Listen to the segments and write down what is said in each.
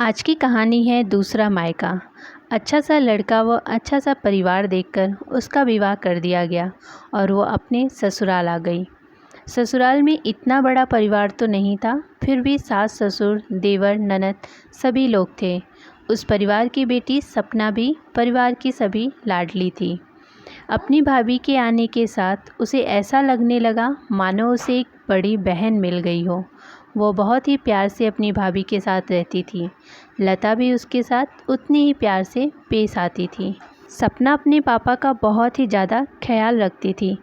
आज की कहानी है दूसरा मायका। अच्छा सा लड़का व अच्छा सा परिवार देखकर उसका विवाह कर दिया गया और वो अपने ससुराल आ गई। ससुराल में इतना बड़ा परिवार तो नहीं था, फिर भी सास ससुर देवर ननद सभी लोग थे। उस परिवार की बेटी सपना भी परिवार की सभी लाडली थी। अपनी भाभी के आने के साथ उसे ऐसा लगने लगा मानो उसे एक बड़ी बहन मिल गई हो। वो बहुत ही प्यार से अपनी भाभी के साथ रहती थी। लता भी उसके साथ उतनी ही प्यार से पेश आती थी। सपना अपने पापा का बहुत ही ज़्यादा ख्याल रखती थी।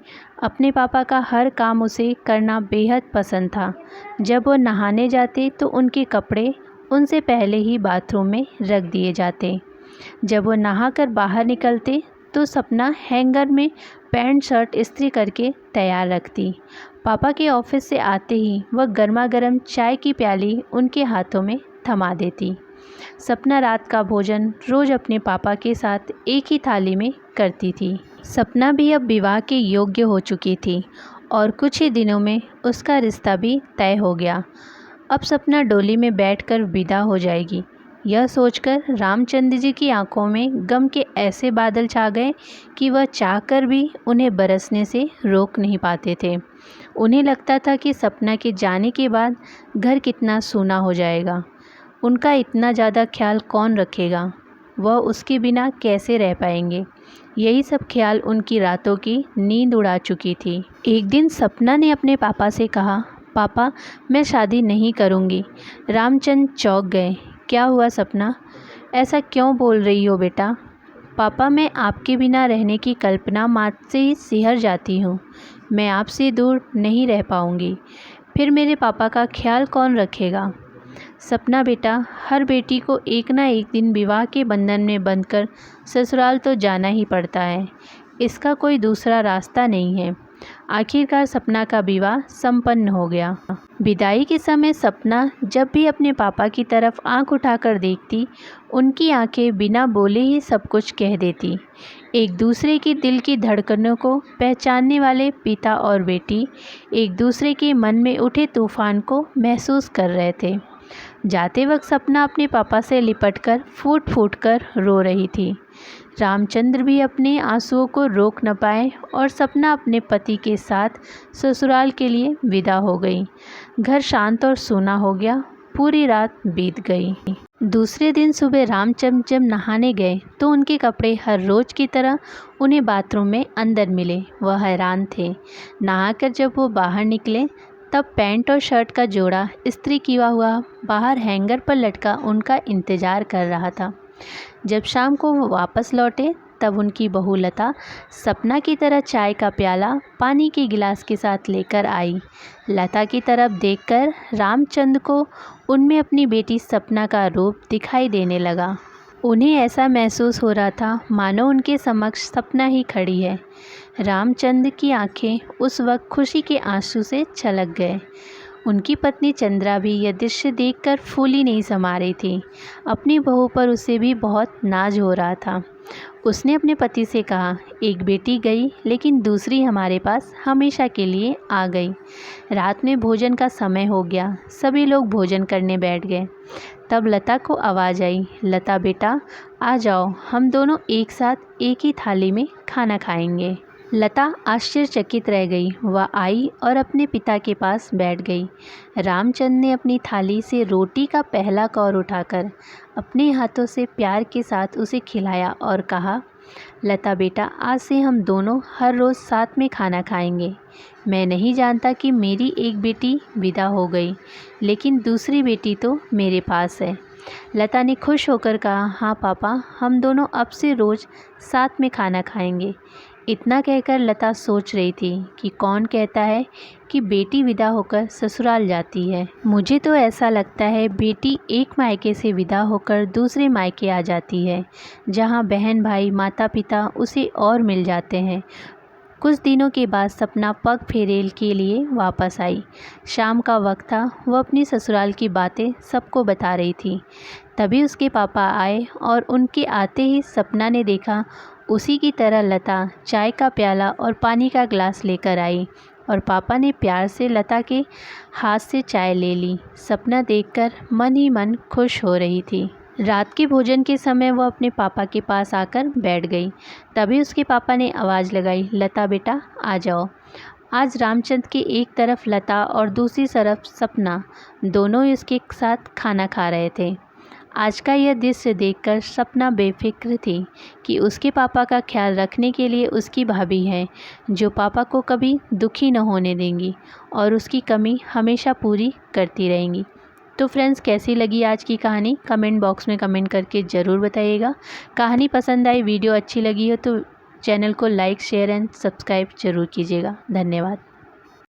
अपने पापा का हर काम उसे करना बेहद पसंद था। जब वो नहाने जाते तो उनके कपड़े उनसे पहले ही बाथरूम में रख दिए जाते। जब वो नहाकर बाहर निकलते तो सपना हैंगर में पैंट शर्ट इस्त्री करके तैयार रखती। पापा के ऑफिस से आते ही वह गर्मा गर्म चाय की प्याली उनके हाथों में थमा देती। सपना रात का भोजन रोज़ अपने पापा के साथ एक ही थाली में करती थी। सपना भी अब विवाह के योग्य हो चुकी थी और कुछ ही दिनों में उसका रिश्ता भी तय हो गया। अब सपना डोली में बैठकर विदा हो जाएगी। यह सोचकर रामचंद्र जी की आंखों में गम के ऐसे बादल छा गए कि वह चाहकर भी उन्हें बरसने से रोक नहीं पाते थे। उन्हें लगता था कि सपना के जाने के बाद घर कितना सूना हो जाएगा। उनका इतना ज़्यादा ख्याल कौन रखेगा? वह उसके बिना कैसे रह पाएंगे? यही सब ख्याल उनकी रातों की नींद उड़ा चुकी थी। एक दिन सपना ने अपने पापा से कहा, पापा मैं शादी नहीं करूँगी। रामचंद्र चौंक गए। क्या हुआ सपना? ऐसा क्यों बोल रही हो बेटा? पापा मैं आपके बिना रहने की कल्पना मात्र से ही सिहर जाती हूँ। मैं आपसे दूर नहीं रह पाऊँगी। फिर मेरे पापा का ख्याल कौन रखेगा? सपना बेटा, हर बेटी को एक ना एक दिन विवाह के बंधन में बंधकर ससुराल तो जाना ही पड़ता है। इसका कोई दूसरा रास्ता नहीं है। आखिरकार सपना का विवाह संपन्न हो गया। विदाई के समय सपना जब भी अपने पापा की तरफ आंख उठाकर देखती, उनकी आंखें बिना बोले ही सब कुछ कह देती। एक दूसरे के दिल की धड़कनों को पहचानने वाले पिता और बेटी एक दूसरे के मन में उठे तूफान को महसूस कर रहे थे। जाते वक्त सपना अपने पापा से लिपटकर फूट फूट कर रो रही थी। रामचंद्र भी अपने आंसुओं को रोक न पाए और सपना अपने पति के साथ ससुराल के लिए विदा हो गई। घर शांत और सूना हो गया। पूरी रात बीत गई। दूसरे दिन सुबह रामचंद्र जब नहाने गए तो उनके कपड़े हर रोज़ की तरह उन्हें बाथरूम में अंदर मिले। वह हैरान थे। नहाकर जब वो बाहर निकले तब पैंट और शर्ट का जोड़ा इस्त्री किया हुआ बाहर हैंगर पर लटका उनका इंतज़ार कर रहा था। जब शाम को वो वापस लौटे तब उनकी बहू लता सपना की तरह चाय का प्याला पानी के गिलास के साथ लेकर आई। लता की तरफ देखकर रामचंद्र को उनमें अपनी बेटी सपना का रूप दिखाई देने लगा। उन्हें ऐसा महसूस हो रहा था मानो उनके समक्ष सपना ही खड़ी है। रामचंद्र की आंखें उस वक्त खुशी के आंसू से छलक गए। उनकी पत्नी चंद्रा भी यह दृश्य देखकर फूली नहीं समा रही थी। अपनी बहू पर उसे भी बहुत नाज हो रहा था। उसने अपने पति से कहा, एक बेटी गई लेकिन दूसरी हमारे पास हमेशा के लिए आ गई। रात में भोजन का समय हो गया। सभी लोग भोजन करने बैठ गए। तब लता को आवाज़ आई, लता बेटा आ जाओ, हम दोनों एक साथ एक ही थाली में खाना खाएंगे। लता आश्चर्यचकित रह गई। वह आई और अपने पिता के पास बैठ गई। रामचंद्र ने अपनी थाली से रोटी का पहला कौर उठाकर अपने हाथों से प्यार के साथ उसे खिलाया और कहा, लता बेटा आज से हम दोनों हर रोज़ साथ में खाना खाएंगे। मैं नहीं जानता कि मेरी एक बेटी विदा हो गई, लेकिन दूसरी बेटी तो मेरे पास है। लता ने खुश होकर कहा, हाँ पापा, हम दोनों अब से रोज़ साथ में खाना खाएंगे। इतना कहकर लता सोच रही थी कि कौन कहता है कि बेटी विदा होकर ससुराल जाती है। मुझे तो ऐसा लगता है बेटी एक मायके से विदा होकर दूसरे मायके आ जाती है, जहाँ बहन भाई माता पिता उसे और मिल जाते हैं। कुछ दिनों के बाद सपना पग फेरेल के लिए वापस आई। शाम का वक्त था। वह अपनी ससुराल की बातें सबको बता रही थी। तभी उसके पापा आए और उनके आते ही सपना ने देखा उसी की तरह लता चाय का प्याला और पानी का गिलास लेकर आई। और पापा ने प्यार से लता के हाथ से चाय ले ली। सपना देखकर मन ही मन खुश हो रही थी। रात के भोजन के समय वो अपने पापा के पास आकर बैठ गई। तभी उसके पापा ने आवाज़ लगाई, लता बेटा आ जाओ। आज रामचंद्र की एक तरफ लता और दूसरी तरफ सपना दोनों इसके साथ खाना खा रहे थे। आज का यह दृश्य देखकर सपना बेफिक्र थी कि उसके पापा का ख्याल रखने के लिए उसकी भाभी है, जो पापा को कभी दुखी न होने देंगी और उसकी कमी हमेशा पूरी करती रहेंगी। तो फ्रेंड्स, कैसी लगी आज की कहानी कमेंट बॉक्स में कमेंट करके ज़रूर बताइएगा। कहानी पसंद आई, वीडियो अच्छी लगी हो तो चैनल को लाइक शेयर एंड सब्सक्राइब ज़रूर कीजिएगा। धन्यवाद।